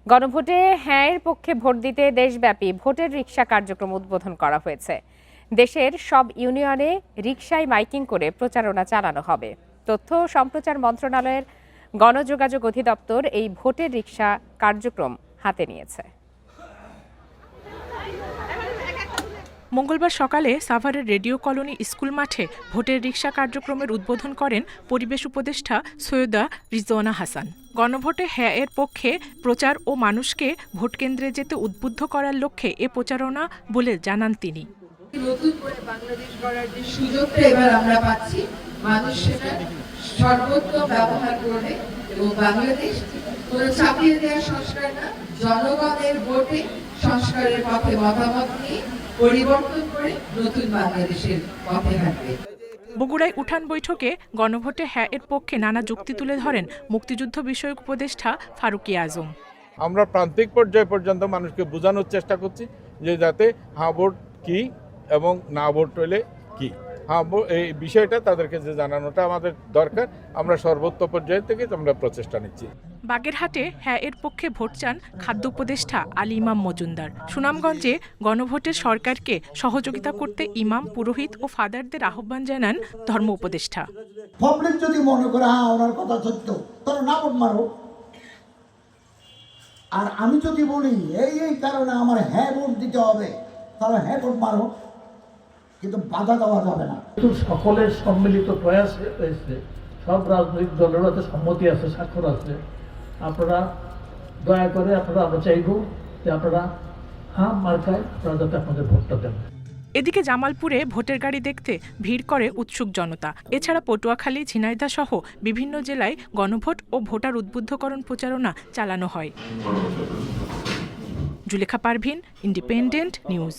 গণভোটে হ্যাঁ এর পক্ষে ভোট দিতে দেশব্যাপী ভোটের রিকশা কার্যক্রম উদ্বোধন করা হয়েছে। দেশের সব ইউনিয়নে রিকশায় মাইকিং করে প্রচারণা চালানো হবে। তথ্য ও সম্প্রচার মন্ত্রণালয়ের গণযোগাযোগ অধিদপ্তর এই ভোটের রিকশা কার্যক্রম হাতে নিয়েছে। মঙ্গলবার সকালে সাভারের রেডিও কলোনি স্কুল মাঠে ভোটের রিকশা কার্যক্রমের উদ্বোধন করেন পরিবেশ উপদেষ্টা সৈয়দা রিজওয়ানা হাসান। গণভোটে হ্যাঁ এর পক্ষে প্রচার ও মানুষকে ভোটকেন্দ্রে যেতে উদ্বুদ্ধ করার লক্ষ্যে এ প্রচারণা বলে জানান তিনি। নতুন করে বাংলাদেশ গড়ার যে সুযোগটা এবার আমরা পাচ্ছি, মানুষ সেটা সর্বোত্তম ব্যবহার করবে এবং বাংলাদেশ কোনো চাপিয়ে দেওয়ার সংস্কার না, জনগণের ভোটে সংস্কারের পথে মতামত নিয়ে পরিবর্তন করে নতুন বাংলাদেশের পথে হাঁটবে। বগুড়ায় উঠান বৈঠকে গণভোটে হ্যাঁ এর পক্ষে নানা যুক্তি তুলে ধরেন মুক্তিযুদ্ধ বিষয়ক উপদেষ্টা ফারুকী আজম। আমরা প্রান্তিক পর্যায় পর্যন্ত মানুষকে বোঝানোর চেষ্টা করছি যে যাতে হ্যাঁ ভোট কি এবং না ভোট হলে কি, হ্যাঁ এই বিষয়টা তাদেরকে যে জানানোটা আমাদের দরকার। আমরা সর্বোচ্চ পর্যায় থেকে আমরা প্রচেষ্টা নিচ্ছি। বাগেরহাটে হ্যাঁ এর পক্ষে ভোট চান খাদ্য উপদেষ্টা আলী ইমাম মজুমদার। সুনামগঞ্জে গণভোটে সরকারকে সহযোগিতা করতে ইমাম, পুরোহিত ও ফাদারদের আহ্বান জানান ধর্ম উপদেষ্টা। পাবলিক যদি মনে করে হ্যাঁ ওনার কথা সত্য, তাহলে না ভোট মারো। আর আমি যদি বলি এই কারণে আমার হ্যাঁ ভোট দিতে হবে, তাহলে হ্যাঁ ভোট মারো, কিন্তু বাধা দেওয়া যাবে না। কিন্তু সকলের সম্মিলিত প্রয়াস হয়েছে, সব রাজনৈতিক দলের হাতে সম্মতি আছে, স্বাক্ষর আছে। আপনারা দয়া করে আমরা চাইব যে আপনারা হ্যাঁ মার্কায় আপনারা যাতে আপনাদের ভোটটা দেন। এদিকে জামালপুরে ভোটের গাড়ি দেখতে ভিড় করে উৎসুক জনতা। এছাড়া পটুয়াখালী, ঝিনাইদহ সহ বিভিন্ন জেলায় গণভোট ও ভোটার উদ্বুদ্ধকরণ প্রচারণা চালানো হয়। Zulekha Parvin, independent news.